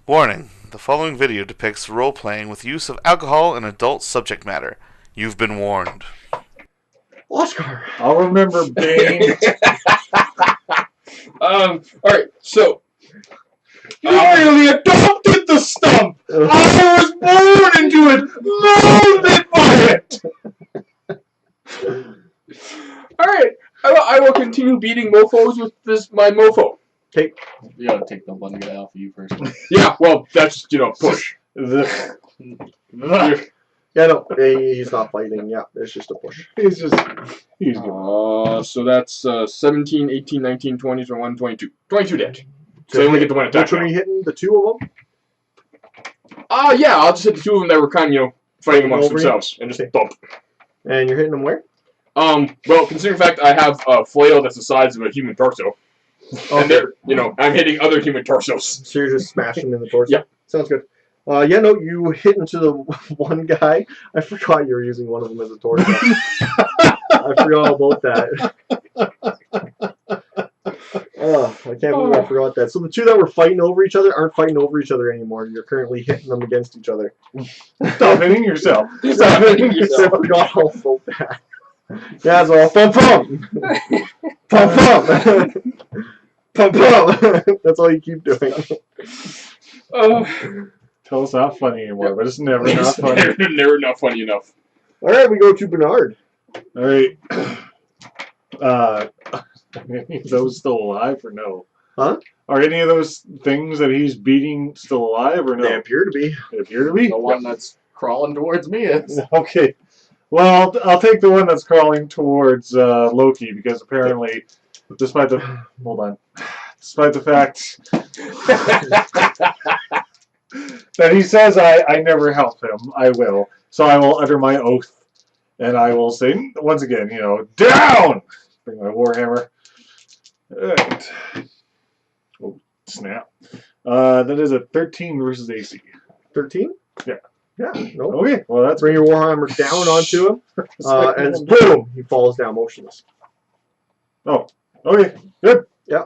Warning: the following video depicts role-playing with use of alcohol and adult subject matter. You've been warned. Oscar! I'll remember Bane. Alright, so... You really adopted the stump! I was born into it! Molded by it! Alright, I will continue beating mofos with my mofo. Okay. You gotta take the one guy off of you first. Yeah, well, that's, push. Yeah, no, he's not fighting. Yeah, it's just a push. He's good. So that's 17, 18, 19, 20, 21, 22. 22 dead. So they only get the one attack. Which one are you hitting? The two of them? Yeah, I'll just hit the two of them that were kind of, fighting amongst themselves. And just bump. And you're hitting them where? Well, considering the fact I have a flail that's the size of a human torso. Okay. And they're, I'm hitting other human torsos. So you're just smashing in the torso? Yeah. Sounds good. Yeah, no, you hit into the one guy. I forgot you were using one of them as a torso. I forgot about that. I can't believe I forgot that. So the two that were fighting over each other aren't fighting over each other anymore. You're currently hitting them against each other. Stop hitting yourself. Stop hitting yourself. I forgot all about that. Yeah, it's all pump pump. Pump pump. Pump pump. That's all you keep doing. Tell us not funny anymore, but it's never not funny. Never not funny enough. Alright, we go to Bernard. Alright. Are any of those still alive or no? Huh? Are any of those things that he's beating still alive or no? They appear to be. They appear to be? The one that's crawling towards me is. Okay. Well, I'll take the one that's crawling towards Loki, because apparently, despite the fact that he says I never help him, I will. So I will utter my oath, and I will say, once again, down! Bring my warhammer. Alright. Oh, snap. That is a 13 versus AC. 13? Yeah. Yeah, no. Okay, well that's... Bring your warhammer down onto him, and boom! He falls down motionless. Oh, okay, good. Yeah.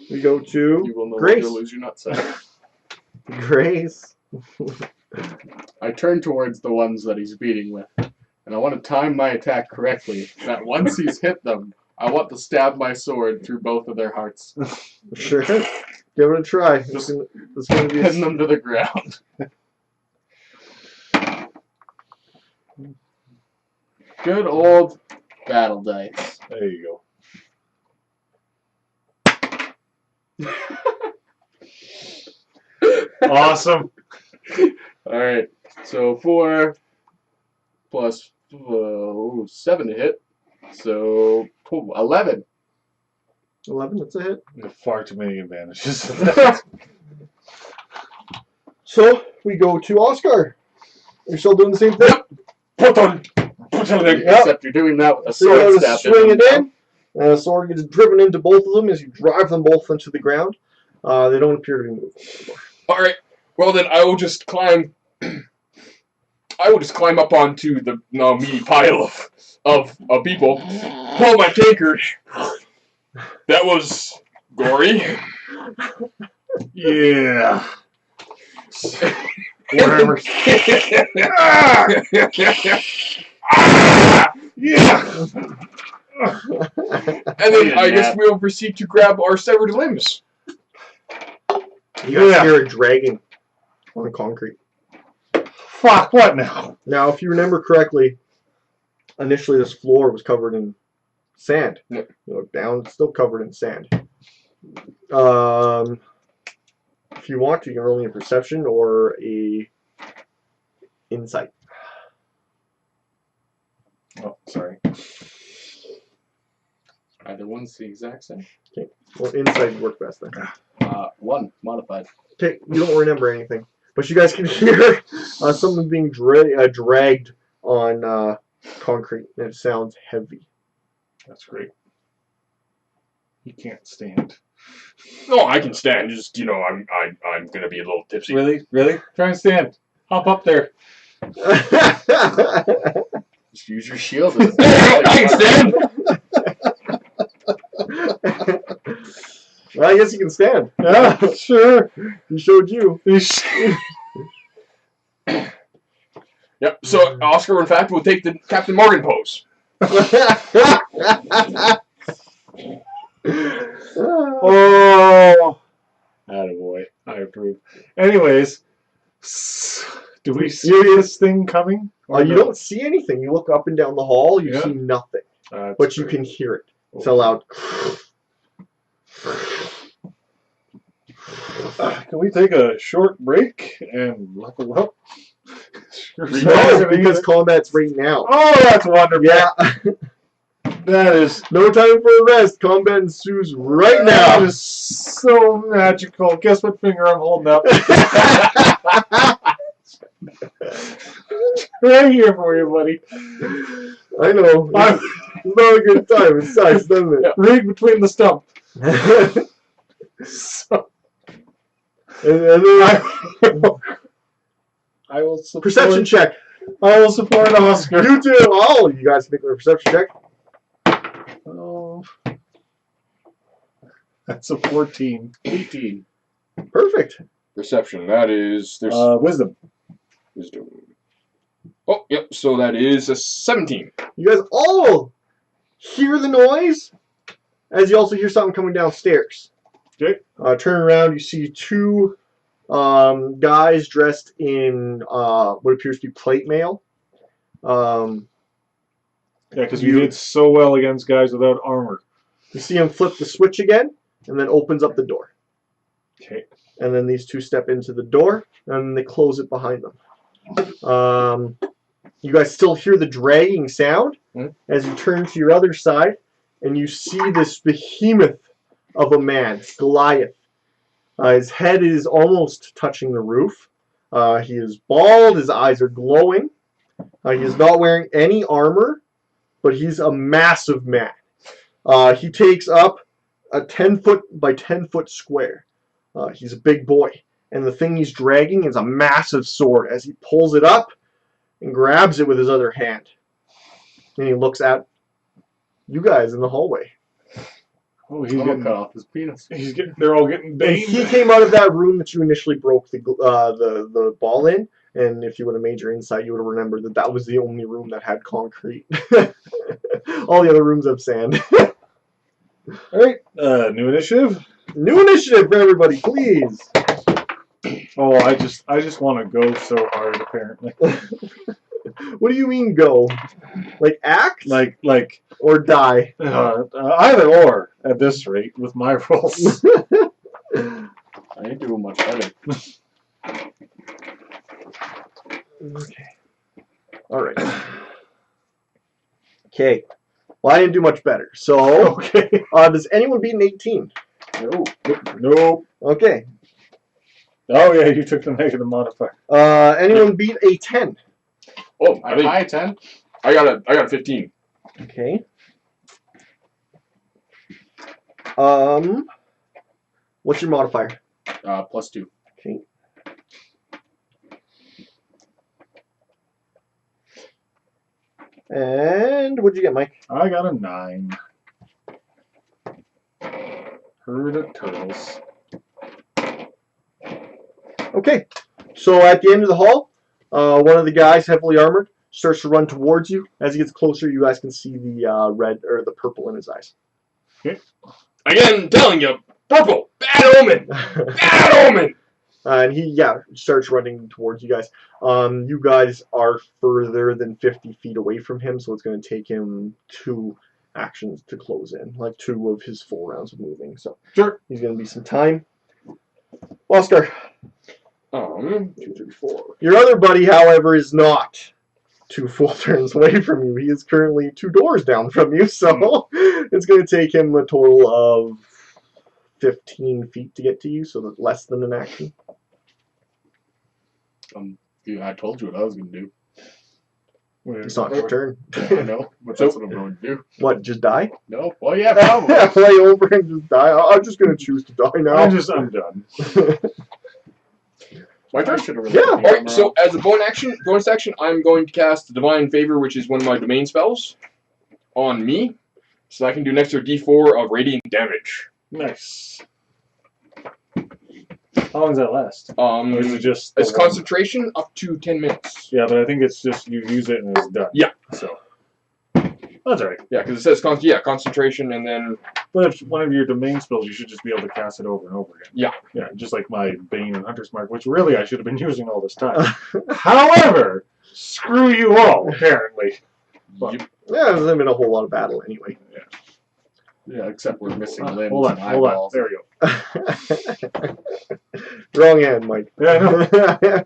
We go to You will no Grace. longer lose your nutsack. Grace. I turn towards the ones that he's beating with, and I want to time my attack correctly. That once he's hit them, I want to stab my sword through both of their hearts. Sure. Give it a try. It's gonna be Pin them to the ground. Good old battle dice. There you go. Awesome. Alright, so 4 plus 7 to hit. So 11. 11, that's a hit. Far too many advantages. So, we go to Oscar. You're still doing the same thing? Except you're doing that with a So sword you stab. swing it in, and a sword gets driven into both of them as you drive them both into the ground. They don't appear to be moving anymore. Alright, well then I will just climb... up onto the meaty pile of people. Pull my tankard. That was gory. Yeah. Warhammer. Yeah. And then I guess we'll proceed to grab our severed limbs. You guys hear it dragging on the concrete. Fuck, what now? Now, if you remember correctly, initially this floor was covered in sand. Yep. You look down, it's still covered in sand. If you want, you can roll me a perception or a insight. Oh, sorry. Either one's the exact same. Okay. Well, insight would work best then. 1 modified. Okay, you don't remember anything. But you guys can hear something being dragged on concrete, and it sounds heavy. That's great. He can't stand. No, I can stand. Just I'm gonna be a little tipsy. Really? Really? Try and stand. Hop up there. Just use your shield. I can stand. Well, I guess you can stand. Yeah, sure. He showed you. Yep. So Oscar, in fact, will take the Captain Morgan pose. Oh, attaboy. I approve. Anyways, do we see this thing coming? You don't see anything. You look up and down the hall. You see nothing, but you can hear it. It's a loud. Can we take a short break and level up? No, because combat's right now. Oh, that's wonderful. Yeah. That is No time for a rest. Combat ensues right now. That is so magical. Guess what finger I'm holding up? Right here for you, buddy. I know. It's not a good time. It sucks, doesn't it? Right between the stump. So, and I will support. Perception check. I will support Oscar. You too. All you guys make a perception check. Oh, that's a 14. 18. Perfect. Perception. That is there's Wisdom. wisdom. Oh, yep. So that is a 17. You guys all hear the noise as you also hear something coming downstairs. Okay. Turn around. You see two guys dressed in what appears to be plate mail. Yeah, because you did so well against guys without armor. You see him flip the switch again, and then opens up the door. Okay. And then these two step into the door, and they close it behind them. You guys still hear the dragging sound as you turn to your other side, and you see this behemoth of a man, Goliath. His head is almost touching the roof. He is bald. His eyes are glowing. He is not wearing any armor, but he's a massive man. He takes up a 10-foot by 10-foot square. He's a big boy. And the thing he's dragging is a massive sword as he pulls it up and grabs it with his other hand. And he looks at you guys in the hallway. Oh, he's I'm gonna getting cut off his penis. They're all getting And banged. he came out of that room that you initially broke the ball in. And if you would have made your insight, you would have remembered that that was the only room that had concrete. All the other rooms have sand. All right, new initiative. New initiative for everybody, please. Oh, I just want to go so hard. Apparently, What do you mean go? Like act? like Or die? either or at this rate with my rolls. I ain't doing much better. Okay. Alright. Okay. Well, I didn't do much better. So, Okay. does anyone beat an 18? No. Nope. Okay. Oh yeah, you took the negative modifier. Anyone beat a 10? Oh, I I think high 10. I got a 15. Okay. What's your modifier? +2. Okay. And what'd you get, Mike? I got a 9. Herd of turtles. Okay. So at the end of the hall, one of the guys, heavily armored, starts to run towards you. As he gets closer, you guys can see the red or the purple in his eyes. Again, telling you, purple, bad omen, bad omen. And he, starts running towards you guys. You guys are further than 50 feet away from him, so it's going to take him 2 actions to close in, like 2 of his full rounds of moving. So Sure. he's going to be some time. Oscar. 2, 3, 4. Your other buddy, however, is not 2 full turns away from you. He is currently 2 doors down from you, so it's going to take him a total of 15 feet to get to you, so that's less than an action. Dude, I told you what I was going to do. It's not your turn. I know, but that's what I'm going to do. What, just die? No? Well, yeah, probably. Play over and just die? I'm just going to choose to die now. I'm done. My turn. Should have really Yeah. put the Alright, armor so on. as a bonus action, I'm going to cast Divine Favor, which is one of my domain spells, on me. So I can do an extra d4 of radiant damage. Nice. How long does that last? Or is it just the It's one? concentration up to 10 minutes. Yeah, but I think it's just you use it and it's done. Yeah. So that's alright. Yeah, because it says concentration and then But if one of your domain spells, you should just be able to cast it over and over again. Yeah. Yeah, just like my Bane and Hunter's Mark, which really I should have been using all this time. However, screw you all, apparently. But, Yep. Yeah, there hasn't been a whole lot of battle anyway. Yeah, except we're missing limbs hold on, and hold on. eyeballs. There we go. Wrong hand, Mike. Yeah, I know.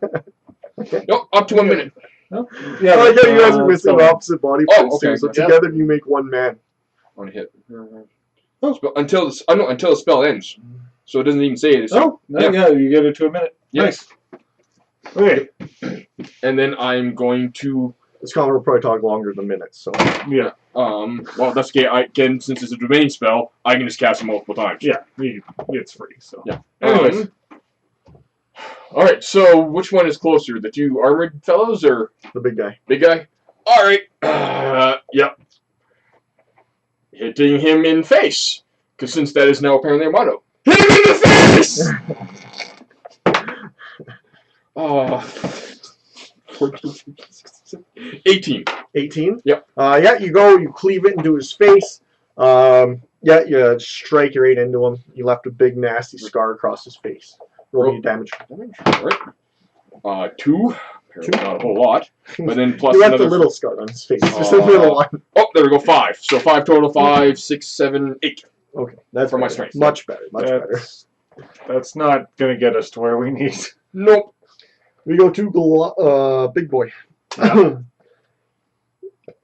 Nope, up to 1 minute. Yeah, I like how you guys are missing so- opposite body Oh, parts too, okay, so yeah. together you make one man. On a hit. Until the spell ends. So it doesn't even say it. Oh, no, yeah, you get it to a minute. Yeah. Nice. Okay. And then I'm going to This comment will probably talk longer than minutes, so. Yeah. well that's okay. I can, since it's a domain spell, I can just cast it multiple times. Yeah. It's free. So. Yeah. Anyways. Alright, so which one is closer? The two armored fellows or The big guy. big guy? Alright. Yep. Hitting him in face. Because since that is now apparently a motto. Hit him in the face! Oh. 14, 18. 18? Yep. Yeah, you go, you cleave it into his face. Yeah, you strike your 8 into him. You left a big nasty scar across his face. Roll me damage. Alright. 2. Apparently not a whole lot. But then plus You left another. a little scar on his face. Just a little one. Oh, there we go. 5. So 5 total. 5, 6, 7, 8. Okay, that's For my better. strength. Much better, much better. That's not going to get us to where we need. Nope. We go to Big Boy.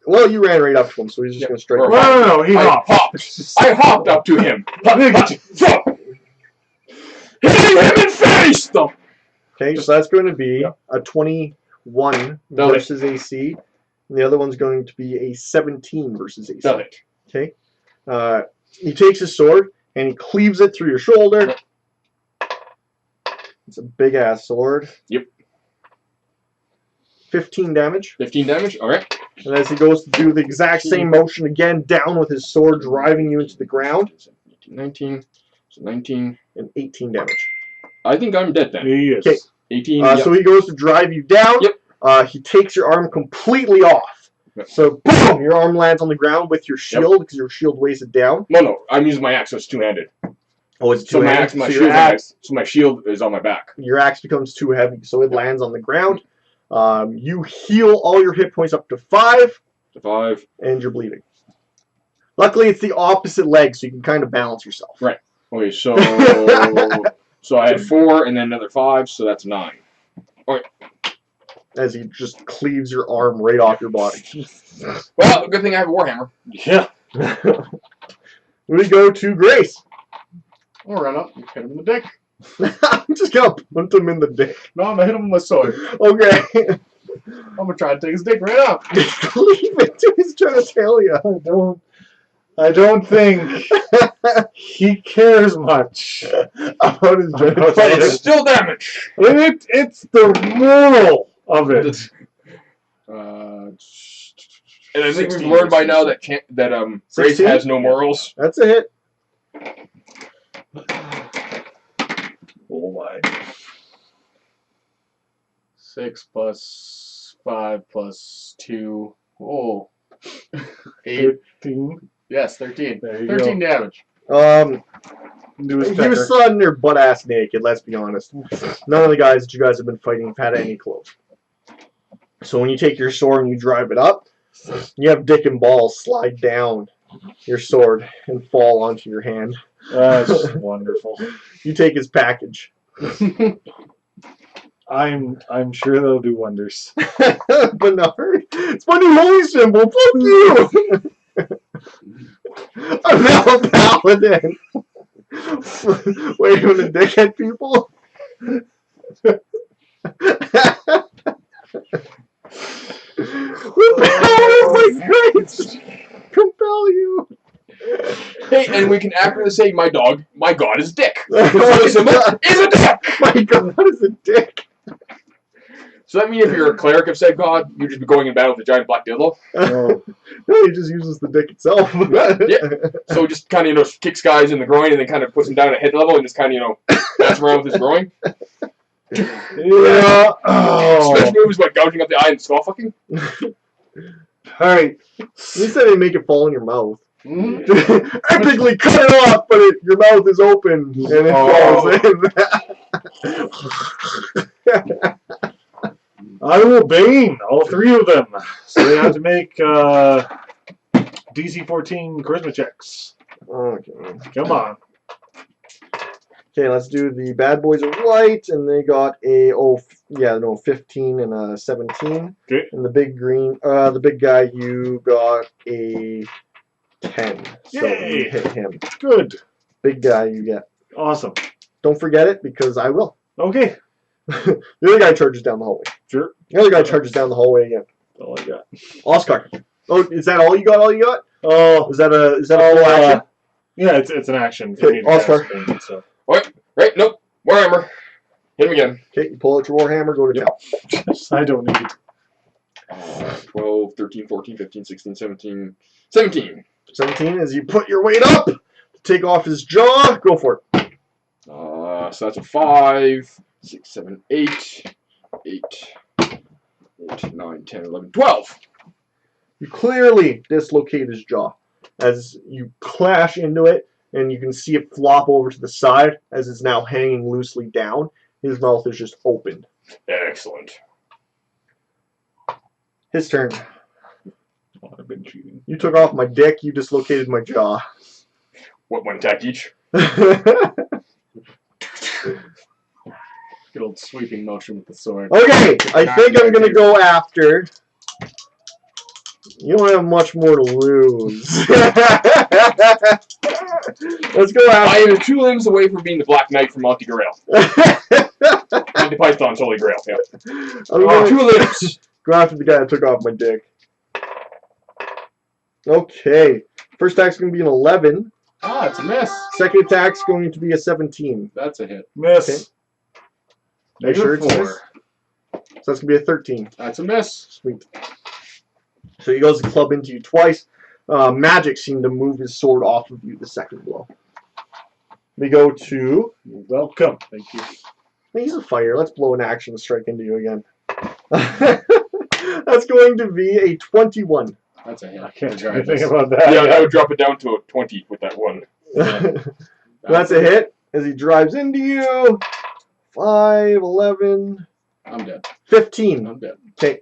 Well, you ran right up to him, so he's just going to strike. No, he I hopped. hopped. I hopped up to him. Hitting him in face! Though. Okay, so that's going to be a 21 That'll hit. versus AC. And the other one's going to be a 17 versus AC. That'll hit. Okay. He takes his sword and he cleaves it through your shoulder. It's a big ass sword. Yep. 15 damage. 15 damage. Alright. And as he goes to do the exact same motion again, down with his sword, driving you into the ground, 19. So 19. and 18 damage. I think I'm dead then. He is. Okay. 18. Yep. So he goes to drive you down. Yep. He takes your arm completely off. Yep. So boom, your arm lands on the ground with your shield because your shield weighs it down. No, I'm using my axe, so it's two-handed. Oh, it's So my two-handed. axe, my So shield, your axe, so my shield is on my back. your axe becomes too heavy, so it lands on the ground. You heal all your hit points up to 5, So 5. and you're bleeding. Luckily, it's the opposite leg, so you can kind of balance yourself. Right. Okay, so so I had 4 and then another 5, so that's 9. As he just cleaves your arm right off your body. Well, good thing I have a warhammer. Yeah. We go to Grace. I'll run up and hit him in the dick. I'm just gonna punch him in the dick. No, I'm gonna hit him with my sword. Okay. I'm gonna try to take his dick right off. Cleave it to his genitalia. I don't think he cares much About his But it's genitalia. still damage. It's the moral of it. And I think we've 16 learned by versus- now that Grace 16? has no morals. That's a hit. Oh my. 6 plus 5 plus 2. Oh. 8. 13. Yes, 13. There you 13 go. damage. Do his He pecker. was sliding there butt ass naked, let's be honest. None of the guys that you guys have been fighting have had any clothes. So when you take your sword and you drive it up, you have dick and balls slide down your sword and fall onto your hand. That's wonderful. You take his package. I'm sure they'll do wonders. Bernard, it's my new holy symbol. Fuck you. I'm now a paladin. Wait, you want to dickhead people? With power of my grace, compel you. Hey, and we can accurately say my god is dick. The holy symbol is a dick. My God, what is a dick? So that means if you're a cleric of said god, you'd just be going in battle with a giant black dildo? Oh. No, he just uses the dick itself. Yeah. So just kind of, kicks guys in the groin and then kind of puts them down at head level and just kind of, bats them around with his groin. Yeah. Oh. Special moves like gouging up the eye and skull fucking. Alright. At least they didn't make it fall in your mouth. Mhm. Epically cut it off, but your mouth is open and it falls in. I will bane all 3 of them. So they have to make DC 14 charisma checks. Okay. Come on. Okay, let's do the bad boys of light, and they got a 15 and a 17. Okay. And the big guy, you got a 10. So Yay. you hit him. Good. Big guy, you get. Awesome. Don't forget it because I will. Okay. The other guy charges down the hallway. Sure. The other guy charges down the hallway again. That's all I got. Oscar. Oh, is that all you got? All you got? Oh. Is that a full action? Yeah, it's an action. Okay, Oscar. So. Right, nope. Warhammer. Hit him again. Okay, you pull out your warhammer, go to town. I don't need it. 12, 13, 14, 15, 16, 17. 17. 17 as you put your weight up to take off his jaw. Go for it. So that's a 5, 6, 7, 8, 8, 9, 10, 11, 12. You clearly dislocate his jaw as you clash into it, and you can see it flop over to the side as it's now hanging loosely down. His mouth is just opened. Excellent. His turn. Oh, I've been cheating. You took off my dick, you dislocated my jaw. What, 1 attack each? Good old sweeping motion with the sword. Okay, I think I'm going to go after... You don't have much more to lose. Let's go I after... am 2 limbs away from being the Black Knight from Monty Grail. Monty Python's Holy Grail, yeah. I'm going 2 limbs. go after the guy that took off my dick. Okay. First attack's going to be an 11. Ah, it's a miss. Second attack's going to be a 17. That's a hit. Miss. Okay. Make sure it's a -4. miss. So that's going to be a 13. That's a miss. Sweet. So he goes to club into you twice. Magic seemed to move his sword off of you the second blow. We go to... Welcome. Thank you. He's a fighter. Let's blow an action strike into you again. That's going to be a 21. That's a hit. I can't do Regardless. anything about that. Yeah, I would drop it down to a 20 with that one. That's a hit as he drives into you. 5, 11, I'm dead. 15. I'm dead. Okay.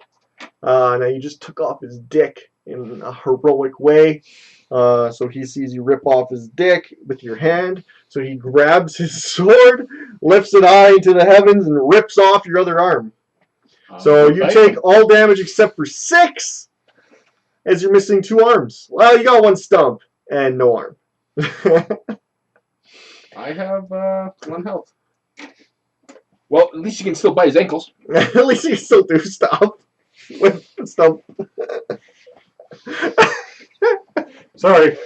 Now you just took off his dick in a heroic way. So he sees you rip off his dick with your hand. So he grabs his sword, lifts it high into the heavens, and rips off your other arm. So you take all damage except for 6, as you're missing 2 arms. Well, you got 1 stump and no arm. I have 1 health. Well, at least you can still bite his ankles. At least you can still do stuff with the stump. Sorry.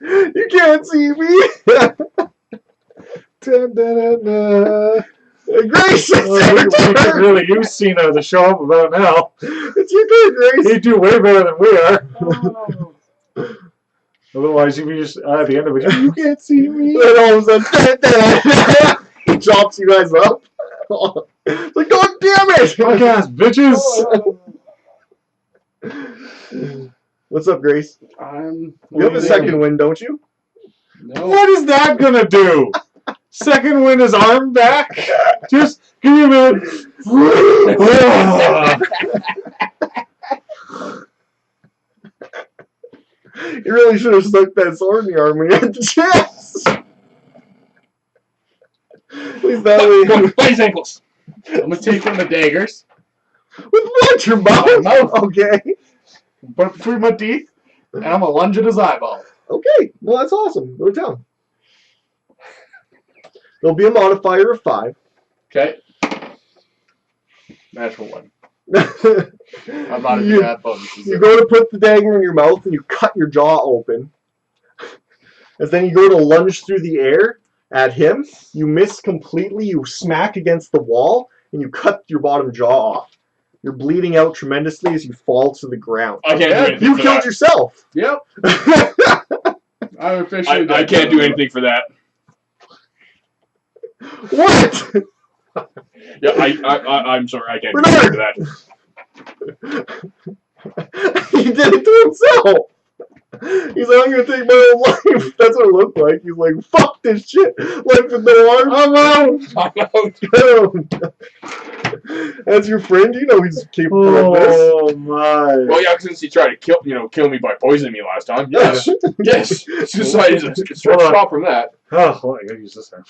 You can't see me. Da-da-da-da. Grace, We could really use Cena to show up about now. it's your turn, Grace. He'd do way better than we are. Otherwise, you'd be just at the end of it. You can't see me. And all of a sudden, he chops you guys up. Like, God damn it! Podcast, bitches. What's up, Grace? I'm. You have a second win, don't you? No. What is that gonna do? Second win his arm back? Just give me a minute. You really should have stuck that sword in your arm when you had the chance. At least that way. Bite his ankles. I'm gonna take one of the daggers, With what? Your mouth? My mouth. Okay. put it between my teeth, and I'm gonna lunge at his eyeball. Okay. Well, that's awesome. Go to town. There'll be a modifier of 5. Okay. Natural 1. I'm not even that bonuses. You go to put the dagger in your mouth and you cut your jaw open. As then you go to lunge through the air at him. You miss completely. You smack against the wall and you cut your bottom jaw off. You're bleeding out tremendously as you fall to the ground. I can't do anything You for killed that. yourself. Yep. I'm officially I can't do anything for that. What? Yeah, I'm sorry, I can't do anything for that. He did it to himself. He's like, I'm gonna take my own life. That's what it looked like. He's like, fuck this shit. Life with no arms. I'm out. I'm out. As your friend, you know he's capable of this. Oh my. Well, yeah, since he tried to kill me by poisoning me last time. Yes, yes. It's just like it's stop from that. Oh, well, I gotta use this now.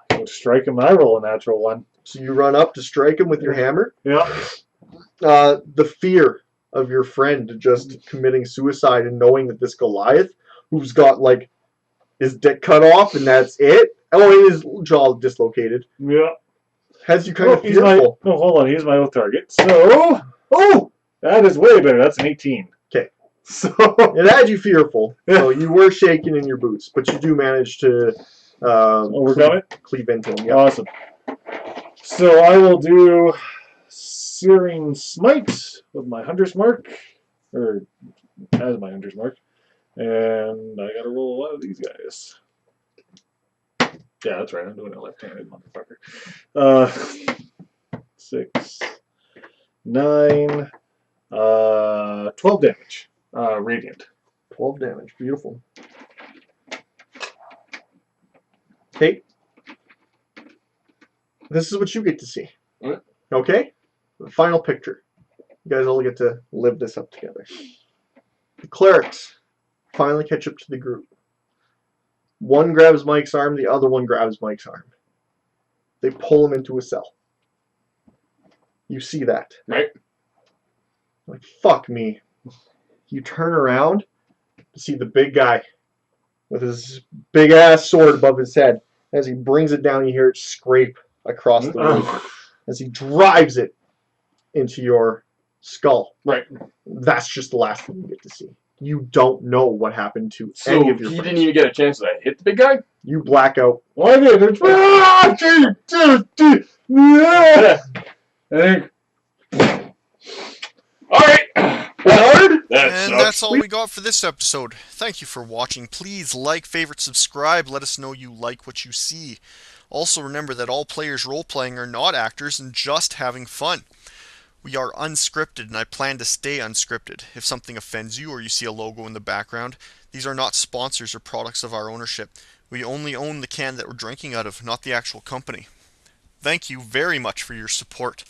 Go strike him. I roll a natural one. So you run up to strike him with your hammer. Yeah. The fear of your friend just committing suicide and knowing that this Goliath, who's got like his dick cut off and that's it. Oh, his jaw dislocated. Yeah. Has you kind of He's my. fearful. Oh, hold on. He's my oath target. So. Oh! That is way better. That's an 18. Okay. So. It had you fearful. So you were shaking in your boots, but you do manage to Overcome it? cleave into him. Yeah. Awesome. So I will do Searing Smite with my Hunter's Mark. Or as my Hunter's Mark. And I gotta roll a lot of these guys. Yeah, that's right. I'm doing it left-handed, motherfucker. 6, 9, 12 damage. Radiant. 12 damage. Beautiful. Okay. This is what you get to see. What? Okay? The final picture. You guys all get to live this up together. The clerics finally catch up to the group. One grabs Mike's arm, the other one grabs Mike's arm. They pull him into a cell. You see that. Right. Like, fuck me. You turn around to see the big guy with his big ass sword above his head. As he brings it down, you hear it scrape across the roof as he drives it into your skull. Right. That's just the last thing you get to see. You don't know what happened to So any of your he friends. didn't even get a chance to hit the big guy? You black out. Why did it? Yeah. I think. Alright! Bernard? That And sucks. that's all we got for this episode. Thank you for watching. Please like, favorite, subscribe. Let us know you like what you see. Also remember that all players role-playing are not actors and just having fun. We are unscripted, and I plan to stay unscripted. If something offends you or you see a logo in the background, these are not sponsors or products of our ownership. We only own the can that we're drinking out of, not the actual company. Thank you very much for your support.